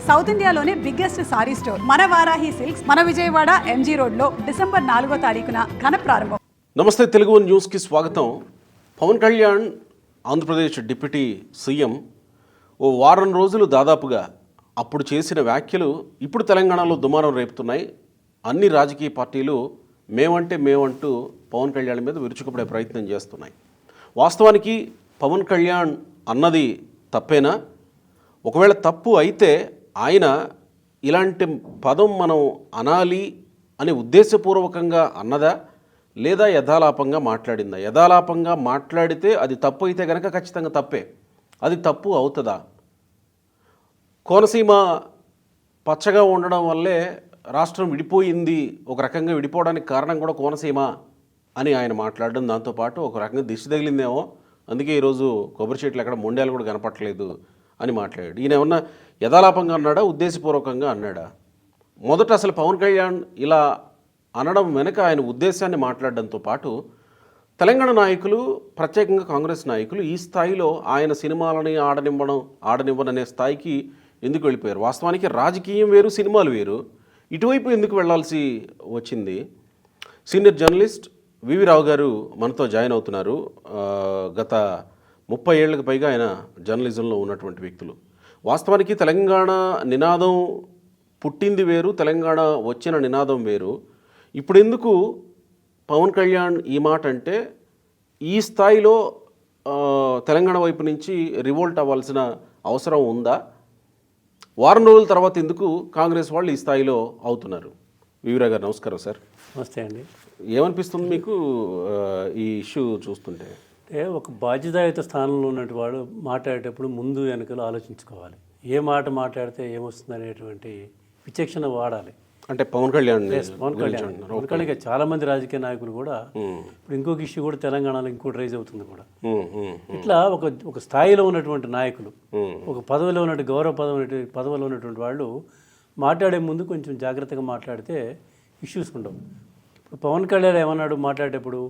South ఇండియాలోనే biggest sorry store మన Varahi silks మన విజయవాడ ఎంజీ రోడ్లో డిసెంబర్ 4వ తారీఖున ఘన ప్రారంభం. నమస్తే తెలుగు న్యూస్కి స్వాగతం. పవన్ కళ్యాణ్ ఆంధ్రప్రదేశ్ డిప్యూటీ సీఎం ఓ వారం రోజులు దాదాపుగా అప్పుడు చేసిన వ్యాఖ్యలు ఇప్పుడు తెలంగాణలో దుమారం రేపుతున్నాయి. అన్ని రాజకీయ పార్టీలు మేమంటూ పవన్ కళ్యాణ్ మీద విరుచుకుపడే ప్రయత్నం చేస్తున్నాయి. వాస్తవానికి పవన్ కళ్యాణ్ అన్నది తప్పేనా? ఒకవేళ తప్పు అయితే ఆయన ఇలాంటి పదం మనం అనాలి అని ఉద్దేశపూర్వకంగా అన్నదా లేదా యథాలాపంగా మాట్లాడిందా? యథాలాపంగా మాట్లాడితే అది తప్పు అయితే కనుక ఖచ్చితంగా తప్పే. అది తప్పు అవుతుందా? కోనసీమ పచ్చగా ఉండడం వల్లే రాష్ట్రం విడిపోయింది, ఒక రకంగా విడిపోవడానికి కారణం కూడా కోనసీమ అని ఆయన మాట్లాడడం, దాంతోపాటు ఒక రకంగా దిష్టి తగిలిందేమో అందుకే ఈరోజు కొబ్బరి చెట్లు ఎక్కడ మొండాలు కూడా కనపట్లేదు అని మాట్లాడాడు. ఈయన ఏమన్నా యథాలాపంగా అన్నాడా, ఉద్దేశపూర్వకంగా అన్నాడా? మొదట అసలు పవన్ కళ్యాణ్ ఇలా అనడం వెనక ఆయన ఉద్దేశాన్ని మాట్లాడడంతో పాటు తెలంగాణ నాయకులు, ప్రత్యేకంగా కాంగ్రెస్ నాయకులు ఈ స్థాయిలో ఆయన సినిమాలని ఆడనివ్వననే స్థాయికి ఎందుకు వెళ్ళిపోయారు? వాస్తవానికి రాజకీయం వేరు, సినిమాలు వేరు. ఇటువైపు ఎందుకు వెళ్లాల్సి వచ్చింది? సీనియర్ జర్నలిస్ట్ వివి రావు గారు మనతో జాయిన్ అవుతున్నారు. గత 30 ఏళ్ళకి పైగా ఆయన జర్నలిజంలో ఉన్నటువంటి వ్యక్తులు. వాస్తవానికి తెలంగాణ నినాదం పుట్టింది వేరు, తెలంగాణ వచ్చిన నినాదం వేరు. ఇప్పుడు ఎందుకు పవన్ కళ్యాణ్ ఈ మాట అంటే ఈ స్థాయిలో తెలంగాణ వైపు నుంచి రివోల్ట్ అవ్వాల్సిన అవసరం ఉందా? వారం రోజుల తర్వాత ఎందుకు కాంగ్రెస్ వాళ్ళు ఈ స్థాయిలో అవుతున్నారు? వివిరా గారు నమస్కారం సార్. నమస్తే అండి. ఏమనిపిస్తుంది మీకు ఈ ఇష్యూ చూస్తుంటే? అంటే ఒక బాధ్యతాయుత స్థానంలో ఉన్నటువంటి వాడు మాట్లాడేటప్పుడు ముందు వెనకలు ఆలోచించుకోవాలి. ఏ మాట మాట్లాడితే ఏమొస్తుంది అనేటువంటి విచక్షణ వాడాలి. అంటే పవన్ కళ్యాణ్ చాలా మంది రాజకీయ నాయకులు కూడా ఇప్పుడు ఇంకొక ఇష్యూ కూడా తెలంగాణలో ఇంకోటి రైజ్ అవుతుంది కూడా. ఇట్లా ఒక స్థాయిలో ఉన్నటువంటి నాయకులు, ఒక పదవిలో ఉన్నటువంటి గౌరవ పదవిలో ఉన్నటువంటి వాళ్ళు మాట్లాడే ముందు కొంచెం జాగ్రత్తగా మాట్లాడితే ఇష్యూస్ ఉండవు. ఇప్పుడు పవన్ కళ్యాణ్ ఏమన్నాడు మాట్లాడేటప్పుడు?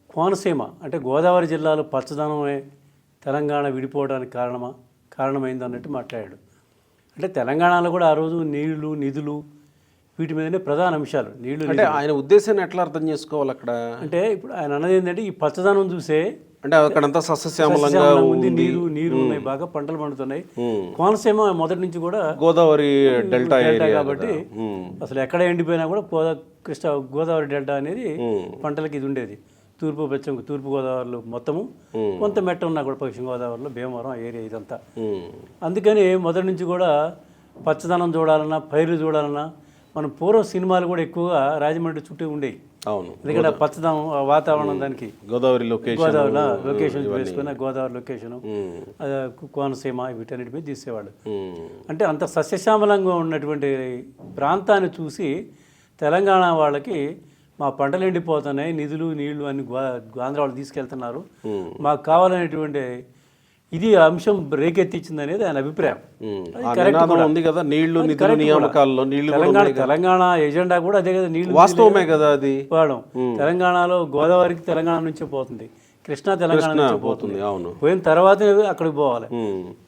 కోనసీమ అంటే గోదావరి జిల్లాలో పచ్చదనమే తెలంగాణ విడిపోవడానికి కారణమైంది అన్నట్టు మాట్లాడాడు. అంటే తెలంగాణలో కూడా ఆ రోజు నీళ్లు, నిధులు, వీటి మీదనే ప్రధాన అంశాలు. నీళ్లు అంటే ఆయన ఉద్దేశాన్ని ఎట్లా అర్థం చేసుకోవాలి అక్కడ? అంటే ఇప్పుడు ఆయన అన్నది ఏంటంటే ఈ పచ్చదనం చూసే అంటే అక్కడంతా సస్యశ్యామలంగా ఉంది, నీరు ఉన్నాయి, బాగా పంటలు పండుతున్నాయి. కోనసీమ మొదటి నుంచి కూడా గోదావరి డెల్టా కాబట్టి అసలు ఎక్కడ ఎండిపోయినా కూడా గోదావరి డెల్టా అనేది పంటలకి ఇది ఉండేది. తూర్పు గోదావరిలో మొత్తము, కొంత మెట్ట ఉన్నా కూడా పశ్చిమ గోదావరిలో భీమవరం ఏరియా ఇదంతా. అందుకని మొదటి నుంచి కూడా పచ్చదనం చూడాలన్నా, పైరు చూడాలన్నా మనం పూర్వం సినిమాలు కూడా ఎక్కువగా రాజమండ్రి చుట్టూ ఉండేవి. అవును, ఎందుకంటే పచ్చదనం వాతావరణం దానికి గోదావరి లొకేషన్ వేసుకున్న గోదావరి లొకేషన్, కోనసీమ వీటన్నిటి మీద తీసేవాళ్ళు. అంటే అంత సస్యశ్యామలంగా ఉన్నటువంటి ప్రాంతాన్ని చూసి తెలంగాణ వాళ్ళకి మా పంటలు ఎండిపోతున్నాయి, నిధులు నీళ్లు అన్ని ఆంధ్ర వాళ్ళు తీసుకెళ్తున్నారు, మాకు కావాలనేటువంటి ఇది అంశం రేకెత్తించింది అనేది ఆయన అభిప్రాయం. తెలంగాణ ఎజెండా కూడా అదే కదా, నీళ్లు వాస్తవమే కదా అది వాడడం. తెలంగాణలో గోదావరికి తెలంగాణ నుంచే పోతుంది, కృష్ణా తెలంగాణ నుంచి పోతుంది. పోయిన తర్వాత అక్కడికి పోవాలి.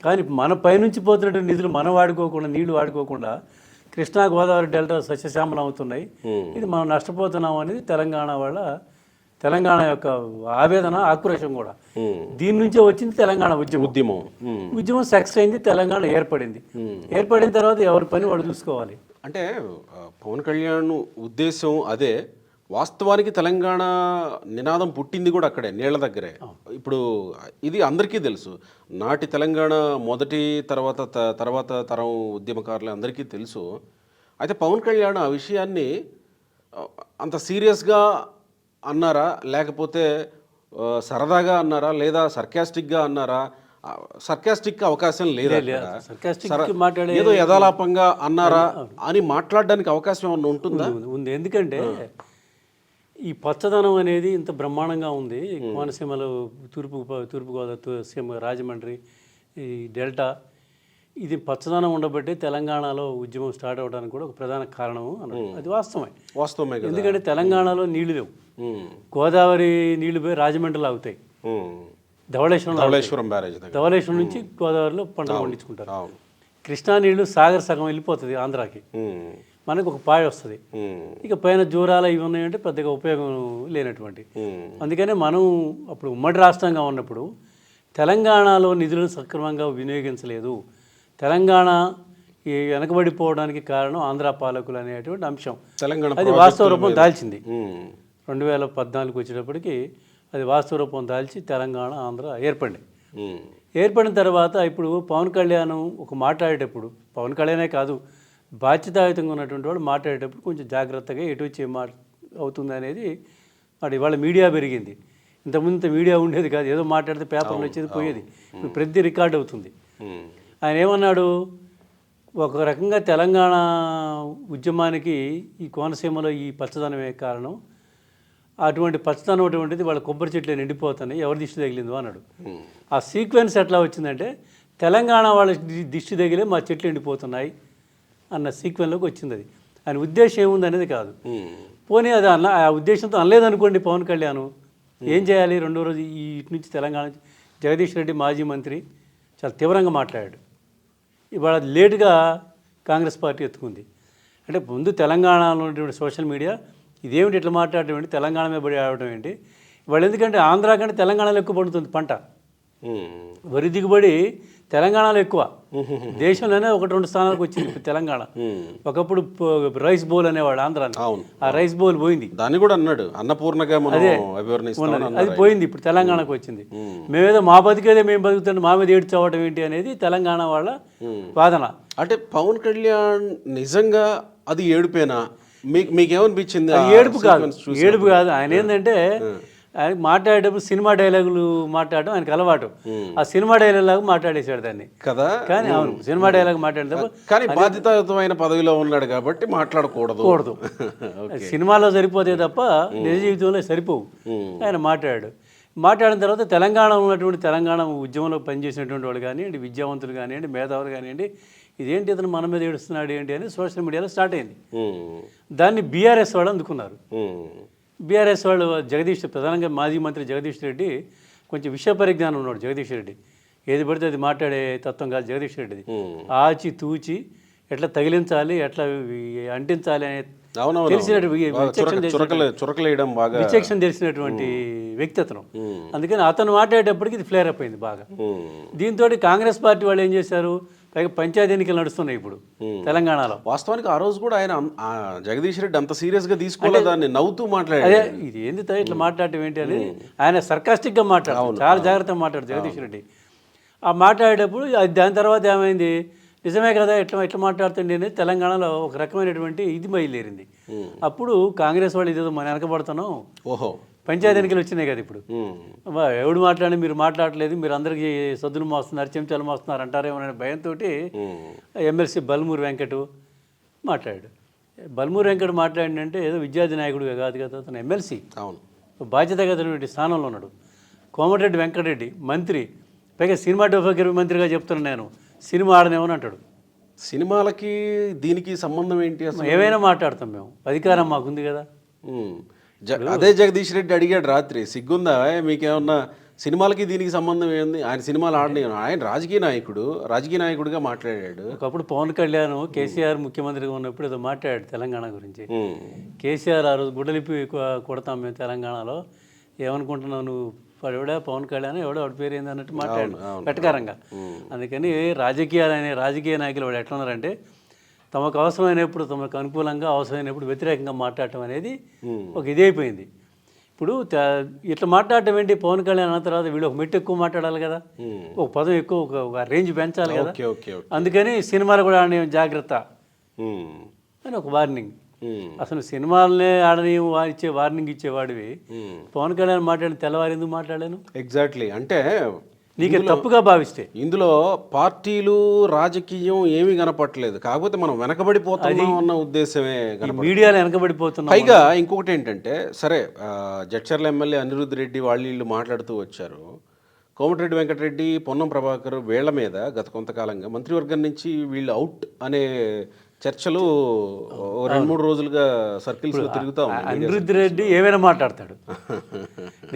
కానీ మన పైనుంచి పోతున్నటువంటి నిధులు మనం వాడుకోకుండా, నీళ్లు వాడుకోకుండా కృష్ణా గోదావరి డెల్టా సస్యశ్యామలం అవుతున్నాయి. ఇది మనం నష్టపోతున్నాం అనేది తెలంగాణ యొక్క ఆవేదన, ఆక్రోశం కూడా. దీని నుంచే వచ్చింది తెలంగాణ ఉద్యమం సక్సెస్ అయింది, తెలంగాణ ఏర్పడిన తర్వాత ఎవరి పని వాడు చూసుకోవాలి. అంటే పవన్ కళ్యాణ్ ఉద్దేశం అదే. వాస్తవానికి తెలంగాణ నినాదం పుట్టింది కూడా అక్కడే, నీళ్ల దగ్గరే. ఇప్పుడు ఇది అందరికీ తెలుసు. నాటి తెలంగాణ మొదటి తర్వాత తరం ఉద్యమకారులు అందరికీ తెలుసు. అయితే పవన్ కళ్యాణ్ ఆ విషయాన్ని అంత సీరియస్గా అన్నారా, లేకపోతే సరదాగా అన్నారా, లేదా సర్కాస్టిక్గా అన్నారా? సర్కాస్టిక్ అవకాశం లేదా, ఏదో యథాలాపంగా అన్నారా అని మాట్లాడడానికి అవకాశం ఏమన్నా ఉంటుందా? ఉంది. ఎందుకంటే ఈ పచ్చదనం అనేది ఇంత బ్రహ్మాండంగా ఉంది కోనసీమలో, తూర్పు గోదావరి, రాజమండ్రి, ఈ డెల్టా, ఇది పచ్చదనం ఉండబట్టి తెలంగాణలో ఉద్యమం స్టార్ట్ అవడానికి కూడా ఒక ప్రధాన కారణం అన్నది. అది వాస్తవమే. ఎందుకంటే తెలంగాణలో నీళ్లు లేవు, గోదావరి నీళ్లు పోయి రాజమండ్రిలో అవుతాయి, ధవళేశ్వరం నుంచి గోదావరిలో పంటలు పండించుకుంటారు. కృష్ణా నీళ్లు సాగర్ సగం వెళ్ళిపోతుంది ఆంధ్రాకి, మనకు ఒక పాయ వస్తుంది. ఇక పైన జూరాల ఇవి ఉన్నాయంటే పెద్దగా ఉపయోగం లేనటువంటి. అందుకనే మనం అప్పుడు ఉమ్మడి రాష్ట్రంగా ఉన్నప్పుడు తెలంగాణలో నిధులను సక్రమంగా వినియోగించలేదు. తెలంగాణ ఈ వెనకబడిపోవడానికి కారణం ఆంధ్ర పాలకులు అనేటువంటి అంశం. తెలంగాణ అది వాస్తవ రూపం దాల్చింది. 2014 వచ్చేటప్పటికి అది వాస్తవ రూపం దాల్చి తెలంగాణ ఆంధ్ర ఏర్పడింది. ఏర్పడిన తర్వాత ఇప్పుడు పవన్ కళ్యాణ్ ఒక మాట్లాడేటప్పుడు, పవన్ కళ్యాణే కాదు బాధ్యతాయుతంగా ఉన్నటువంటి వాడు మాట్లాడేటప్పుడు కొంచెం జాగ్రత్తగా ఎటు వచ్చి అవుతుంది అనేది వాడు ఇవాళ మీడియా పెరిగింది. ఇంతకుముందు ఇంత మీడియా ఉండేది కాదు, ఏదో మాట్లాడితే పేపర్లు వచ్చేది పోయేది. ఇప్పుడు ప్రతి రికార్డ్ అవుతుంది. ఆయన ఏమన్నాడు, ఒక రకంగా తెలంగాణ ఉద్యమానికి ఈ కోనసీమలో ఈ పచ్చదనమే కారణం, అటువంటి పచ్చదనం అటువంటిది వాళ్ళ కొబ్బరి చెట్లు నిండిపోతున్నాయి, ఎవరి దిష్టి తగిలిందో అన్నాడు. ఆ సీక్వెన్స్ ఎట్లా వచ్చిందంటే తెలంగాణ వాళ్ళ దిష్టి తగిలే మా చెట్లు ఎండిపోతున్నాయి అన్న సీక్వెన్స్లోకి వచ్చింది. అది ఆయన ఉద్దేశం ఏముంది అనేది కాదు. పోనీ అది ఆ ఉద్దేశంతో అనలేదనుకోండి పవన్ కళ్యాణ్ ఏం చేయాలి? రెండో రోజు ఇటు నుంచి తెలంగాణ జగదీష్ రెడ్డి మాజీ మంత్రి చాలా తీవ్రంగా మాట్లాడాడు. ఇవాళ లేటుగా కాంగ్రెస్ పార్టీ ఎత్తుకుంది. అంటే ముందు తెలంగాణలో ఉన్నటువంటి సోషల్ మీడియా ఇదేమిటి ఇట్లా మాట్లాడటం ఏంటి, తెలంగాణ మీద పడి ఆడటం ఏంటి, వాళ్ళు ఎందుకంటే ఆంధ్ర కంటే తెలంగాణలో ఎక్కువ పడుతుంది పంట, వరి దిగుబడి తెలంగాణలో ఎక్కువ. దేశంలోనే 1-2 స్థానాలకు వచ్చింది ఇప్పుడు తెలంగాణ. ఒకప్పుడు రైస్ బౌల్ అనేవాడు ఆంధ్రాని, ఆ రైస్ బౌల్ పోయింది. దాన్ని కూడా అన్నాడు అన్నపూర్ణగా అది పోయింది, ఇప్పుడు తెలంగాణకు వచ్చింది. మేమేదో మా బతికేదే మేము బతుకుతుంటే మా మీద ఏడు చావటం ఏంటి అనేది తెలంగాణ వాళ్ళ వాదన. అంటే పవన్ కళ్యాణ్ నిజంగా అది ఏడుపేనా? మీకేమనిపించింది? ఏడుపు కాదు. ఆయన ఏంటంటే ఆయన మాట్లాడేటప్పుడు సినిమా డైలాగులు మాట్లాడడం ఆయనకు అలవాటు. ఆ సినిమా డైలాగ్ లాగా మాట్లాడేశాడు దాన్ని కదా. కానీ అవును, సినిమా డైలాగ్ మాట్లాడేటప్పుడు కానీ బాధ్యతాయుతమైన పదవిలో ఉన్నాడు కాబట్టి మాట్లాడకూడదు. సినిమాలో సరిపోతే తప్ప నిజ జీవితంలో సరిపోవు. ఆయన మాట్లాడిన తర్వాత తెలంగాణలో ఉన్నటువంటి తెలంగాణ ఉద్యమంలో పనిచేసినటువంటి వాళ్ళు కానివ్వండి, విద్యావంతులు కానివ్వండి, మేధావులు కానివ్వండి, ఇదేంటి ఇతను మన మీద ఏడుస్తున్నాడు ఏంటి అని సోషల్ మీడియాలో స్టార్ట్ అయింది. దాన్ని బీఆర్ఎస్ వాళ్ళు అందుకున్నారు. బీఆర్ఎస్ వాళ్ళు ప్రధానంగా మాజీ మంత్రి జగదీష్ రెడ్డి కొంచెం విషయ పరిజ్ఞానం ఉన్నాడు. జగదీష్ రెడ్డి ఏది పడితే అది మాట్లాడే తత్వం కాదు జగదీష్ రెడ్డిది. ఆచి తూచి ఎట్లా తగిలించాలి, ఎట్లా అంటించాలి అనే విచక్షణ తెలిసినటువంటి వ్యక్తి అతను. అందుకని అతను మాట్లాడేటప్పటికి ఇది ఫ్లేర్ అప్ అయింది బాగా. దీంతో కాంగ్రెస్ పార్టీ వాళ్ళు ఏం చేశారు, పైగా పంచాయతీ ఎన్నికలు నడుస్తున్నాయి ఇప్పుడు తెలంగాణలో. వాస్తవానికి ఆ రోజు కూడా ఆయన జగదీష్ రెడ్డి అంత సీరియస్ గా తీసుకోలేదు, దాన్ని నవ్వుతూ మాట్లాడారు. ఇది ఏంది ఇట్లా మాట్లాడటం ఏంటి అని ఆయన సర్కాస్టిక్ గా మాట్లాడారు, చాలా జాగ్రత్తగా మాట్లాడు జగదీష్ రెడ్డి. ఆ మాట్లాడేటప్పుడు దాని తర్వాత ఏమైంది, నిజమే కదా ఎట్లా మాట్లాడుతుండే అనేది తెలంగాణలో ఒక రకమైనటువంటి ఇది బయలుదేరింది. అప్పుడు కాంగ్రెస్ వాళ్ళు ఇదేదో మన వెనకబడుతున్నాం, పంచాయతీ ఎన్నికలు వచ్చినాయి కదా ఇప్పుడు, ఎవడు మాట్లాడి మీరు మాట్లాడలేదు, మీరు అందరికీ సద్దులు మోస్తున్నారు, చెంచాలు మోస్తున్నారు అంటారేమోననే భయంతో ఎమ్మెల్సీ బల్మూరి వెంకట్ మాట్లాడాడు. బల్మూరి వెంకట్ మాట్లాడిందంటే ఏదో విద్యార్థి నాయకుడిగా కాదు కదా, అతను ఎమ్మెల్సీ, బాధ్యతగతమైనటువంటి స్థానంలో ఉన్నాడు. కోమటిరెడ్డి వెంకటరెడ్డి మంత్రి, పైగా సినిమాటోగ్రఫీ మంత్రిగా చెప్తున్నాను నేను, సినిమా ఆడనేమని అంటాడు. సినిమాలకి దీనికి సంబంధం ఏంటి అసలు? ఏమైనా మాట్లాడతాం మేము, అధికారం మాకుంది కదా. అదే జగదీష్ రెడ్డి అడిగాడు రాత్రి, సిగ్గుందా మీకేమన్నా, సినిమాలకి దీనికి సంబంధం ఏంది, ఆయన సినిమాలు ఆడనే, ఆయన రాజకీయ నాయకుడిగా మాట్లాడాడు. ఒకప్పుడు పవన్ కళ్యాణ్ కేసీఆర్ ముఖ్యమంత్రిగా ఉన్నప్పుడు ఏదో మాట్లాడాడు తెలంగాణ గురించి. కేసీఆర్ ఆ రోజు గుడ్డలిప్పి కొడతాం మేము తెలంగాణలో, ఏమనుకుంటున్నావు నువ్వు, ఎవడా పవన్ కళ్యాణ్ ఎవడో వాడి పేరు ఏంది అన్నట్టు మాట్లాడు వెటకారంగా. అందుకని రాజకీయ నాయకులు వాడు ఎట్లా ఉన్నారంటే తమకు అవసరమైనప్పుడు తమకు అనుకూలంగా, అవసరమైనప్పుడు వ్యతిరేకంగా మాట్లాడటం అనేది ఒక ఇదైపోయింది. ఇప్పుడు ఇట్లా మాట్లాడటం ఏంటి, పవన్ కళ్యాణ్ అన్న తర్వాత వీళ్ళు ఒక మెట్టు ఎక్కువ మాట్లాడాలి కదా, ఒక పదం ఎక్కువ, ఒక రేంజ్ పెంచాలి కదా. అందుకని సినిమాలు కూడా ఆడని జాగ్రత్త అని ఒక వార్నింగ్. అసలు సినిమాలనే ఆడని వార్నింగ్ ఇచ్చేవాడివి పవన్ కళ్యాణ్ మాట్లాడిన తెల్లవారు ఎందుకు మాట్లాడాను? ఎగ్జాక్ట్లీ. అంటే నీకు తప్పుగా భావిస్తే ఇందులో పార్టీలు రాజకీయం ఏమీ కనపట్లేదు, కాకపోతే మనం వెనకబడిపోతున్నాం అన్న ఉద్దేశమే, మీడియాలో వెనకబడిపోతున్నాం. పైగా ఇంకొకటి ఏంటంటే, సరే జడ్చర్ల ఎమ్మెల్యే అనిరుద్ధ్ రెడ్డి వీళ్ళు మాట్లాడుతూ వచ్చారు, కోమటిరెడ్డి వెంకటరెడ్డి, పొన్నం ప్రభాకర్ వీళ్ళ మీద గత కొంతకాలంగా మంత్రివర్గం నుంచి వీళ్ళు అవుట్ అనే చర్చలు 2-3 రోజులుగా సర్కిల్స్లో తిరుగుతా ఉన్నాయి. అనిరుద్ధ్ రెడ్డి ఏమైనా మాట్లాడతాడు.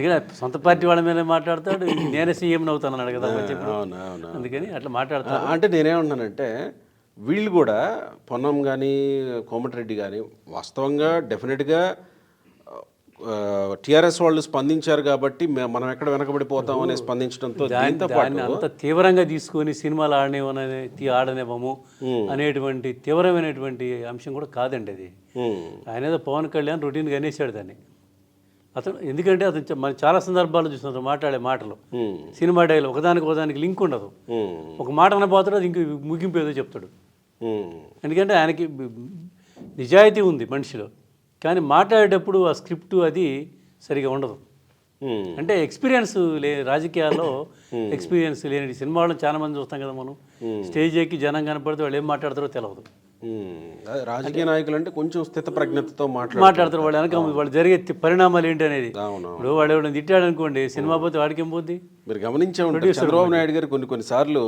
అందుకని సొంత పార్టీ వాళ్ళ మీద మాట్లాడతాడు, నేనే సీఎం అవుతాను అన్నాడు కదా అవును అవును. అందుకని అట్లా మాట్లాడతాడు. అంటే నేనేమంటున్నానంటే వీళ్ళు కూడా పొన్నం కానీ కోమటిరెడ్డి కానీ వాస్తవంగా డెఫినెట్గా టీఆర్ఎస్ వాళ్ళు స్పందించారు కాబట్టి మనం ఎక్కడ వెనకబడిపోతాం అనే స్పందించడంతో దీంతో దాన్ని అంత తీవ్రంగా తీసుకొని సినిమాలు ఆడనివ్వము అనేటువంటి తీవ్రమైనటువంటి అంశం కూడా కాదండి అది. ఆయన ఏదో పవన్ కళ్యాణ్ రొటీన్గా అనేసాడు దాన్ని. అతను ఎందుకంటే అతను మనం చాలా సందర్భాల్లో చూస్తున్నారు మాట్లాడే మాటలు, సినిమా డైలాగ్ ఒకదానికి లింక్ ఉండదు. ఒక మాట అనబోతాడు, అది ఇంక ముగింపు ఏదో చెప్తాడు. ఎందుకంటే ఆయనకి నిజాయితీ ఉంది మనిషిలో, కానీ మాట్లాడేటప్పుడు ఆ స్క్రిప్ట్ అది సరిగా ఉండదు. అంటే ఎక్స్పీరియన్స్ రాజకీయాల్లో ఎక్స్పీరియన్స్ లేని సినిమా వాళ్ళని చాలా మంది చూస్తాం కదా మనం. స్టేజ్ ఎక్కి జనం కనపడితే వాళ్ళు ఏం మాట్లాడతారో తెలియదు. రాజకీయ నాయకులు అంటే కొంచెం స్థిత ప్రజ్ఞతతో మాట్లాడతారు. వాళ్ళు వెనక వాళ్ళు జరిగే పరిణామాలు ఏంటి అనేది. ఇప్పుడు వాడు ఎవరైనా తిట్టాడు అనుకోండి, సినిమా పోతే వాడికి ఏం పోద్ది. మీరు గమనించే ఉంటారు చంద్రబాబు నాయుడు గారు కొన్నిసార్లు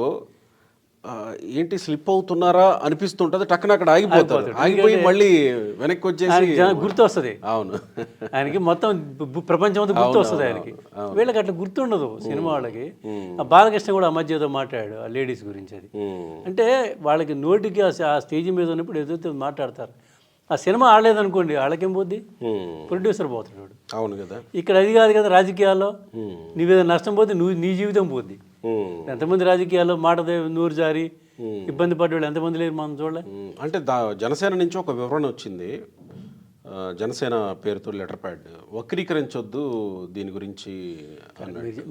ఏంటి స్లిప్ అవుతున్నారా అనిపిస్తుంటది, టక్కున అక్కడ ఆగిపోతారు. ఆగిపోయి మళ్ళీ వెనక్కి వచ్చేసి గుర్తు వస్తుంది. అవును, ఆయనకి మొత్తం ప్రపంచం అంతా గుర్తు వస్తుంది ఆయనకి. వీళ్ళకి అట్లా గుర్తుండదు సినిమా వాళ్ళకి. బాలకృష్ణ కూడా ఆ మధ్య ఏదో మాట్లాడాడు ఆ లేడీస్ గురించి. అది అంటే వాళ్ళకి నోటికి ఆ స్టేజ్ మీద ఉన్నప్పుడు ఏదైతే మాట్లాడతారు. ఆ సినిమా ఆడలేదనుకోండి, వాళ్ళకేం పోద్ది, ప్రొడ్యూసర్ పోతాడు. అవును కదా. ఇక్కడ అది కాదు కదా రాజకీయాల్లో. నీవేదో నష్టం పోతే నీ జీవితం పోద్ది. ఎంతమంది రాజకీయాల్లో మాట నూరు జారి ఇబ్బంది పడ్డవాళ్ళు ఎంతమంది లేరు మనం చూడలే. అంటే జనసేన నుంచి ఒక వివరణ వచ్చింది, జనసేన పేరుతో లెటర్ ప్యాడ్ వక్రీకరించొద్దు దీని గురించి.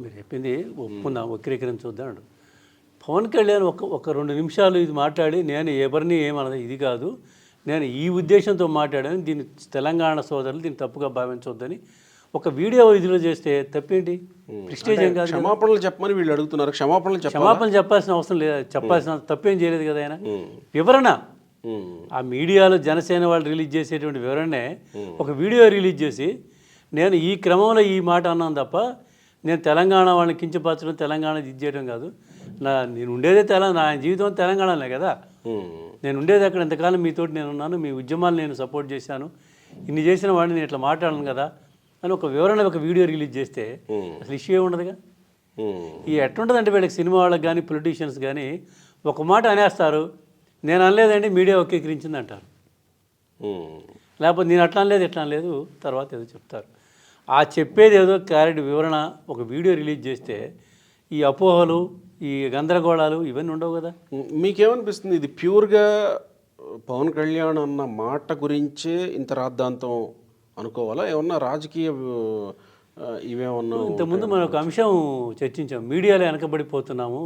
మీరు చెప్పింది ఒప్పుకుందాం, వక్రీకరించొద్దు అన్నాడు పవన్ కళ్యాణ్. ఒక 2 నిమిషాలు ఇది మాట్లాడి, నేను ఎవరిని ఏమన్నది ఇది కాదు, నేను ఈ ఉద్దేశంతో మాట్లాడాను, దీన్ని తెలంగాణ సోదరులు దీన్ని తప్పుగా భావించవద్దని ఒక వీడియో ఇదిలో చేస్తే తప్పేంటి? ప్రెస్టేజ్ ఏం కాదు. క్షమాపణలు చెప్పమని వీళ్ళు అడుగుతున్నారు. క్షమాపణలు చెప్పాల్సిన అవసరం లేదు, చెప్పాల్సిన తప్పేం చేయలేదు కదా ఆయన. వివరణ ఆ మీడియాలో జనసేన వాళ్ళు రిలీజ్ చేసేటువంటి వివరణనే ఒక వీడియో రిలీజ్ చేసి, నేను ఈ క్రమంలో ఈ మాట అన్నాను తప్ప నేను తెలంగాణ వాళ్ళని కించపరచడం, తెలంగాణ ఇది చేయడం కాదు. నేను ఉండేదే నా జీవితం తెలంగాణలో కదా. నేను ఉండేది అక్కడ, ఎంతకాలం మీతోటి నేను ఉన్నాను, మీ ఉద్యమాలు నేను సపోర్ట్ చేశాను, ఇన్ని చేసిన వాడిని నేను ఇట్లా మాట్లాడను కదా అని ఒక వివరణ ఒక వీడియో రిలీజ్ చేస్తే అసలు ఇష్యూ ఉండదుగా. ఈ ఎట్లుంటుందంటే వీళ్ళకి సినిమా వాళ్ళకి కానీ పొలిటీషియన్స్ కానీ ఒక మాట అనేస్తారు, నేను అనలేదండి మీడియా వక్రీకరించింది అంటారు. లేకపోతే నేను అట్లా అనలేదు ఇట్లా అనలేదు తర్వాత ఏదో చెప్తారు. ఆ చెప్పేది ఏదో క్లారిటీ వివరణ ఒక వీడియో రిలీజ్ చేస్తే ఈ అపోహలు, ఈ గందరగోళాలు ఇవన్నీ ఉండవు కదా. మీకేమనిపిస్తుంది, ఇది ప్యూర్గా పవన్ కళ్యాణ్ అన్న మాట గురించే ఇంత రాద్ధాంతం అనుకోవాలా, ఏమన్నా రాజకీయ ఇవేమన్నా? ఇంతకుముందు మనం ఒక అంశం చర్చించాం, మీడియాలో వెనకబడిపోతున్నాము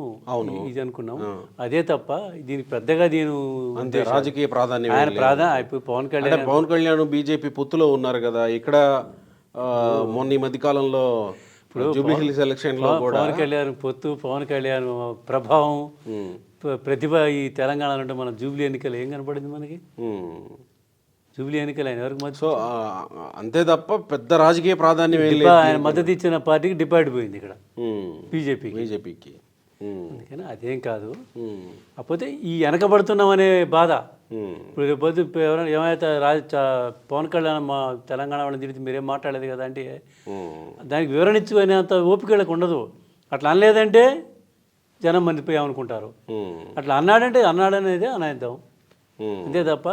ఇది అనుకున్నాం. అదే తప్ప దీనికి పెద్దగా అంతే రాజకీయ ప్రాధాన్యం పవన్ కళ్యాణ్ బీజేపీ పొత్తులో ఉన్నారు కదా. ఇక్కడ మొన్న ఈ మధ్య కాలంలో జూబ్లీ హిల్స్ ఎలక్షన్ లో కూడా పవన్ కళ్యాణ్ పొత్తు, పవన్ కళ్యాణ్ ప్రభావం, ప్రతిభ ఈ తెలంగాణలో అంటే మన జూబ్లీ ఎన్నికలు ఏం కనపడింది మనకి? జూబ్లీ ఎన్నికలు ఆయన ఎవరికి మధ్య. సో అంతే తప్ప పెద్ద రాజకీయ ప్రాధాన్యం ఆయన మద్దతు ఇచ్చిన పార్టీకి డిపాయిడ్ పోయింది ఇక్కడ బీజేపీకి. అందుకని అదేం కాదు. కాకపోతే ఈ వెనకబడుతున్నాం అనే బాధ. ఇప్పుడు రేపు ఎవరైనా ఏమైతే పవన్ కళ్యాణ్ మా తెలంగాణ వాళ్ళని తిరిగి మీరేం మాట్లాడలేదు కదా అంటే దానికి వివరణ ఇచ్చుకునేంత ఓపికలకు ఉండదు. అట్లా అనలేదంటే జనం మందిపోయామనుకుంటారు. అట్లా అన్నాడనేదే అనేద్దాం అంతే తప్ప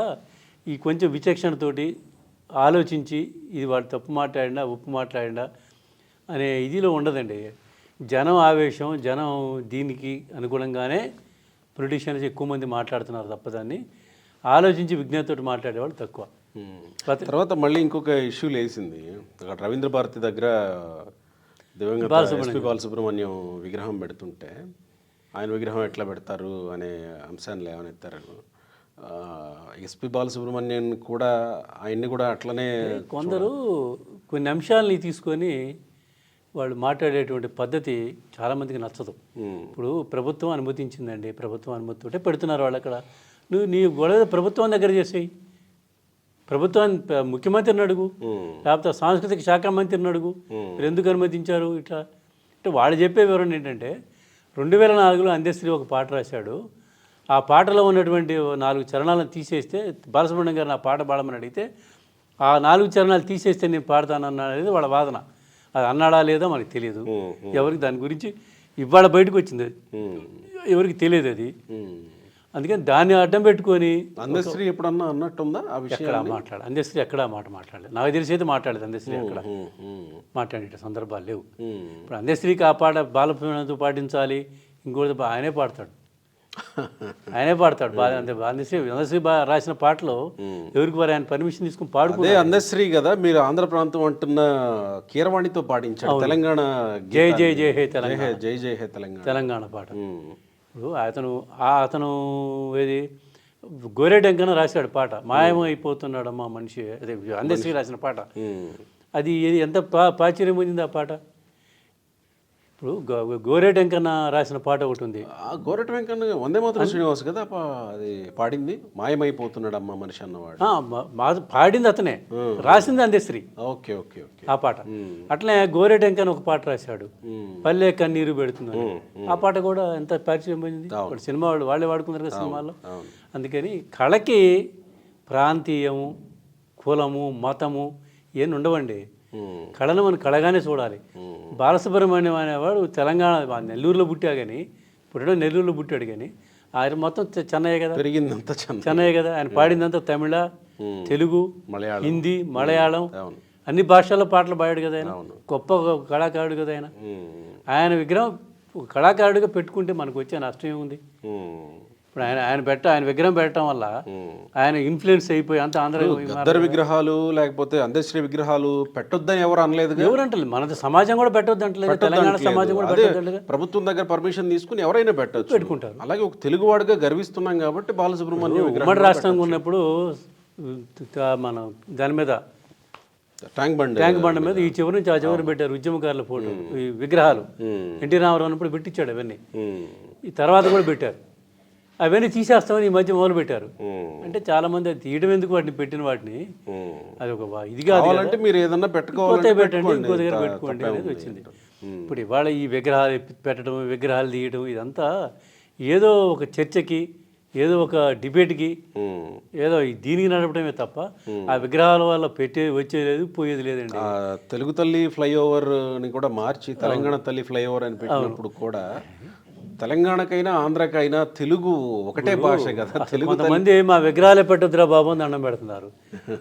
ఈ కొంచెం విచక్షణతోటి ఆలోచించి ఇది వాడు తప్పు మాట్లాడినా ఉప్పు మాట్లాడినా అనే ఇదిలో ఉండదండి. జనం ఆవేశం, జనం దీనికి అనుగుణంగానే పొలిటీషియన్స్ ఎక్కువ మంది మాట్లాడుతున్నారు తప్ప దాన్ని ఆలోచించి విజ్ఞతతో మాట్లాడేవాళ్ళు తక్కువ. తర్వాత మళ్ళీ ఇంకొక ఇష్యూ లేసింది, అక్కడ రవీంద్ర భారతి దగ్గర దివంగత ఎస్పీ బాలసుబ్రహ్మణ్యం విగ్రహం పెడుతుంటే ఆయన విగ్రహం ఎట్లా పెడతారు అనే అంశాన్ని లేవనెత్తారు. ఎస్పీ బాలసుబ్రహ్మణ్యం కూడా ఆయన్ని కూడా అట్లనే కొందరు కొన్ని అంశాలని తీసుకొని వాళ్ళు మాట్లాడేటువంటి పద్ధతి చాలామందికి నచ్చదు. ఇప్పుడు ప్రభుత్వం అనుమతించిందండి, ప్రభుత్వం అనుమతితోటే పెడుతున్నారు వాళ్ళు అక్కడ. నీ గొడవ ప్రభుత్వం దగ్గర చేసేయి, ప్రభుత్వాన్ని ముఖ్యమంత్రిని అడుగు, లేకపోతే సాంస్కృతిక శాఖ మంత్రిని అడుగు, మీరు ఎందుకు అనుమతించారు ఇట్లా అంటే. వాళ్ళు చెప్పే వివరణ ఏంటంటే 2004లో అందశ్రీ ఒక పాట రాశాడు, ఆ పాటలో ఉన్నటువంటి 4 చరణాలను తీసేస్తే బాలసుబ్రహ్మణ్యం గారు నా పాట పాడమని అడిగితే ఆ 4 చరణాలు తీసేస్తే నేను పాడతానన్నది వాళ్ళ వాదన. అది అన్నాడా లేదా మనకు తెలియదు. ఎవరికి దాని గురించి ఇవాళ బయటకు వచ్చింది, ఎవరికి తెలియదు అది. అందుకని దాన్ని అడ్డం పెట్టుకొని అందశ్రీ ఎప్పుడన్నా అన్నట్టుందా ఆ విషయం? ఎక్కడ మాట్లాడాలి అందశ్రీ, ఎక్కడ మాట మాట్లాడలేదు. నాకు తెలిసి అయితే మాట్లాడలేదు అందశ్రీ, అక్కడ మాట్లాడే సందర్భాలు లేవు. ఇప్పుడు అందశ్రీకి ఆ పాట బాలప్రమాణంతో పాటించాలి, ఇంకోటి ఆయనే పాడతాడు, ఆయనే పాడతాడు. అందశ్రీ రాసిన పాటలో ఎవరికి వారు ఆయన పర్మిషన్ తీసుకుని పాడుకో. అదే అందశ్రీ కదా మీరు ఆంధ్ర ప్రాంతం అంటున్న కీరవాణితో పాటించాడు తెలంగాణ జై జై జై హే తెలంగాణ, జై జై హే తెలంగాణ తెలంగాణ పాట. ఇప్పుడు అతను ఏది గోరెటెంకన రాశాడు పాట, మాయమైపోతున్నాడమ్మా మనిషి, అదే అందశ్రీ రాసిన పాట. అది ఎంత ప్రాచుర్యం పొందింది ఆ పాట. ఇప్పుడు గోరెటెంకన్న రాసిన పాట ఒకటి ఉంది, గోరెట వెంకన్న వందే మాత్రం శ్రీనివాస్ కదా అది పాడింది, మాయమైపోతున్నాడమ్మా మనిషి అన్నవాడు. పాడింది అతనే, రాసింది అందశ్రీ. ఓకే ఓకే ఓకే ఆ పాట. అట్లనే గోరెటెంకన్ ఒక పాట రాశాడు, పల్లె కన్నీరు పెడుతున్నాడు. ఆ పాట కూడా ఎంత పరిచయం పోయింది. ఇప్పుడు సినిమా వాళ్ళే వాడుకున్నారు కదా సినిమాలో. అందుకని కళకి ప్రాంతీయము, కులము, మతము ఏమి ఉండవండి. కళను మనం కళగానే చూడాలి. బాలసుబ్రహ్మణ్యం అనేవాడు తెలంగాణ నెల్లూరులో పుట్టా కానీ, పుట్టడం నెల్లూరులో పుట్టాడు కానీ ఆయన మొత్తం చెన్నయ్య కదా, పెరిగిందంతా చెన్నయ్య కదా. ఆయన పాడిందంతా తమిళ, తెలుగు, హిందీ, మలయాళం అన్ని భాషల్లో పాటలు పాడాడు కదా. ఆయన గొప్ప కళాకారుడు కదా. ఆయన విగ్రహం కళాకారుడిగా పెట్టుకుంటే మనకు వచ్చే నష్టం ఏముంది? ఇప్పుడు ఆయన విగ్రహం పెట్టడం వల్ల ఆయన ఇన్ఫ్లుయెన్స్ అయిపోయి అంత ఆంధ్ర గద్దర్ విగ్రహాలు లేకపోతే అందశ్రీ విగ్రహాలు పెట్టొద్దని ఎవరు అనలేదు. ఎవరంటలేదు, మన సమాజం కూడా పెట్టొద్దు అంటలేదు, తెలంగాణ సమాజం కూడా పెట్టొద్దు. ప్రభుత్వం దగ్గర పర్మిషన్ తీసుకుని ఎవరైనా పెట్టొచ్చు, పెట్టుకుంటారు. అలాగే ఒక తెలుగువాడుగా గర్విస్తున్నాం కాబట్టి బాలసుబ్రహ్మణ్యం ఉమ్మడి రాష్ట్రంగా ఉన్నప్పుడు మనం దాని మీద ట్యాంక్ బండ్ మీద ఈ చివరి నుంచి ఆ చివరి పెట్టారు ఉద్యమకారుల ఫోటో, ఈ విగ్రహాలు. ఎన్టీ రామారావు అన్నప్పుడు పెట్టించాడు అవన్నీ, ఈ తర్వాత కూడా పెట్టారు. అవన్నీ తీసేస్తామని ఈ మధ్య మొదలు పెట్టారు. అంటే చాలా మంది అది తీయడం ఎందుకు, వాటిని పెట్టిన వాటిని అది ఒక ఇది కాదు, మీరు ఏదన్నా పెట్టుకోవాలి పెట్టండి, ఇంకో దగ్గర పెట్టుకోండి అనేది వచ్చింది. ఇప్పుడు ఇవాళ ఈ విగ్రహాలు పెట్టడం, విగ్రహాలు తీయడం ఇదంతా ఏదో ఒక చర్చకి, ఏదో ఒక డిబేట్కి, ఏదో దీనికి నడపడమే తప్ప ఆ విగ్రహాల వల్ల వచ్చేది లేదు, పోయేది లేదండి. తెలుగు తల్లి ఫ్లైఓవర్ ని కూడా మార్చి తెలంగాణ తల్లి ఫ్లైఓవర్ అని పెట్టినప్పుడు కూడా తెలంగాణకైనా ఆంధ్రకైనా తెలుగు ఒకటే భాష కదా. తెలుగు కొంతమంది మా విగ్రహాలే పెట్టొద్దురా బాబు అని దండం పెడుతున్నారు.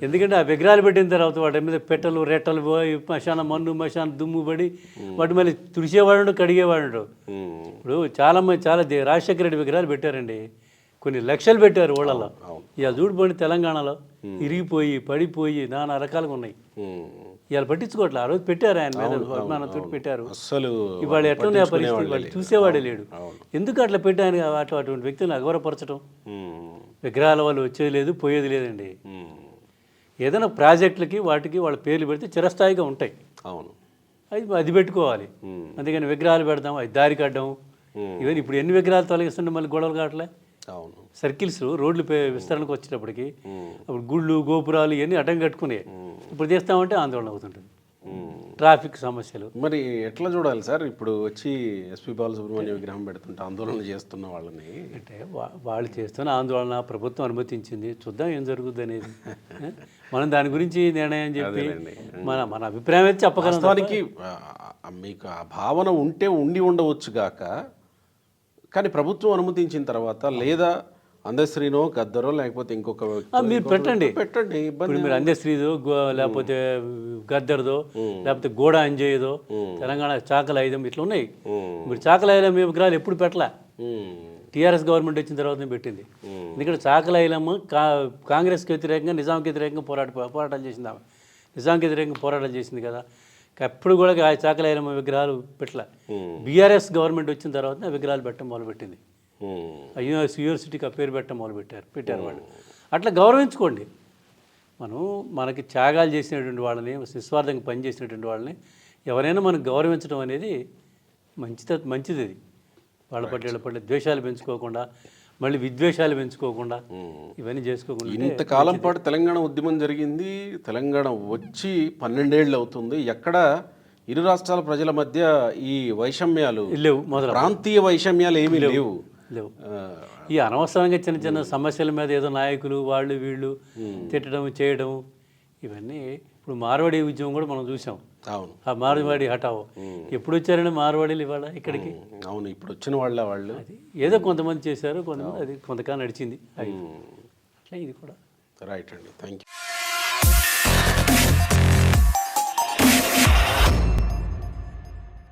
ఎందుకంటే ఆ విగ్రహాలు పెట్టిన తర్వాత వాటి మీద పెట్టలు, రెట్టలు పోయి మశాన మన్ను, మశాన దుమ్ము పడి వాటి మళ్ళీ తుడిచేవాడు, కడిగేవాడు. ఇప్పుడు చాలా రాజశేఖర రెడ్డి విగ్రహాలు పెట్టారండి, కొన్ని లక్షలు పెట్టారు ఊళ్ళలో. ఇక చూడిపోయి తెలంగాణలో ఇరిగిపోయి పడిపోయి నానా రకాలుగా ఉన్నాయి. ఇవాళ పట్టించుకోవట్లే, ఆ రోజు పెట్టారు ఆయన మీద అభిమానంతో పెట్టారు. ఇవాళ ఎట్లున్నాయి ఆ పరిస్థితి, వాళ్ళు చూసేవాడే లేడు. ఎందుకు అట్లా పెట్టాను అటువంటి వ్యక్తులను అగౌరవపరచడం? విగ్రహాల వాళ్ళు వచ్చేది లేదు, పోయేది లేదండి. ఏదైనా ప్రాజెక్టులకి వాటికి వాళ్ళ పేర్లు పెడితే చిరస్థాయిగా ఉంటాయి. అవును, అది పెట్టుకోవాలి. అందుకని విగ్రహాలు పెడదాం, అది దారి కట్టడం, ఇవన్నీ ఇప్పుడు ఎన్ని విగ్రహాలు తొలగిస్తుంటే మళ్ళీ గొడవలు కావట్లే. అవును, సర్కిల్స్ రోడ్లు విస్తరణకు వచ్చేటప్పటికి అప్పుడు గుళ్ళు, గోపురాలు ఇవన్నీ అడ్డం కట్టుకునే. ఇప్పుడు చేస్తామంటే ఆందోళన అవుతుంటుంది, ట్రాఫిక్ సమస్యలు. మరి ఎట్లా చూడాలి సార్? ఇప్పుడు వచ్చి ఎస్పీ బాలసుబ్రహ్మణ్యం విగ్రహం పెడుతుంటే ఆందోళన చేస్తున్న వాళ్ళని, అంటే వాళ్ళు చేస్తున్న ఆందోళన ప్రభుత్వం అనుమతించింది, చూద్దాం ఏం జరుగుతుంది అనేది. మనం దాని గురించి నిర్ణయం చెప్పి మన అభిప్రాయం అయితే చెప్పగలం. వాస్తవానికి మీకు ఆ భావన ఉంటే ఉండి ఉండవచ్చు గాక, కానీ ప్రభుత్వం అనుమతించిన తర్వాత లేదా అందశ్రీనో గద్దరో లేకపోతే ఇంకొక మీరు పెట్టండి ఇబ్బంది. మీరు అందశ్రీదో లేకపోతే గద్దర్దో లేకపోతే గోడ అంజయ్యదో, తెలంగాణ చాకలైదం ఇట్లా ఉన్నాయి. మీరు చాకలైలం విగ్రహాలు ఎప్పుడు పెట్టలే, టీఆర్ఎస్ గవర్నమెంట్ వచ్చిన తర్వాత పెట్టింది. ఎందుకంటే చాకలైలమ్మ కాంగ్రెస్కి వ్యతిరేకంగా, నిజాంకి వ్యతిరేకంగా పోరాటాలు చేసింది. ఆమె నిజాంకి వ్యతిరేకంగా పోరాటాలు చేసింది కదా. ఎప్పుడు కూడా చాకలైలమ్మ విగ్రహాలు పెట్టలే. బీఆర్ఎస్ గవర్నమెంట్ వచ్చిన తర్వాత విగ్రహాలు పెట్టడం మొదలుపెట్టింది. యూనివర్సిటీకి ఆ పేరు పెట్టడం పెట్టారు వాళ్ళు. అట్లా గౌరవించుకోండి. మనకి త్యాగాలు చేసినటువంటి వాళ్ళని, నిస్వార్థంగా పనిచేసినటువంటి వాళ్ళని ఎవరైనా మనం గౌరవించడం అనేది మంచిది. అది వాళ్ళ పట్ల ద్వేషాలు పెంచుకోకుండా, మళ్ళీ విద్వేషాలు పెంచుకోకుండా, ఇవన్నీ చేసుకోకుండా. ఇంతకాలం పాటు తెలంగాణ ఉద్యమం జరిగింది, తెలంగాణ వచ్చి 12 ఏళ్ళు అవుతుంది. ఎక్కడ ఇరు రాష్ట్రాల ప్రజల మధ్య ఈ వైషమ్యాలు లేవు, ప్రాంతీయ వైషమ్యాలు ఏమీ లేవు. ఈ అనవసరంగా చిన్న చిన్న సమస్యల మీద ఏదో నాయకులు వాళ్ళు వీళ్ళు తిట్టడం చేయడం, ఇవన్నీ ఇప్పుడు మార్వాడి ఉద్యమం కూడా మనం చూసాం. అవును, ఆ మార్వాడి హఠావో ఎప్పుడు వచ్చారండి మార్వాడీలు ఇవాళ ఇక్కడికి? అవును, ఇప్పుడు వచ్చిన వాళ్ళు అది ఏదో కొంతమంది చేశారు, కొంతమంది అది కొంతకాలం నడిచింది. అట్లా ఇది కూడా. రైట్ అండి, థ్యాంక్ యూ.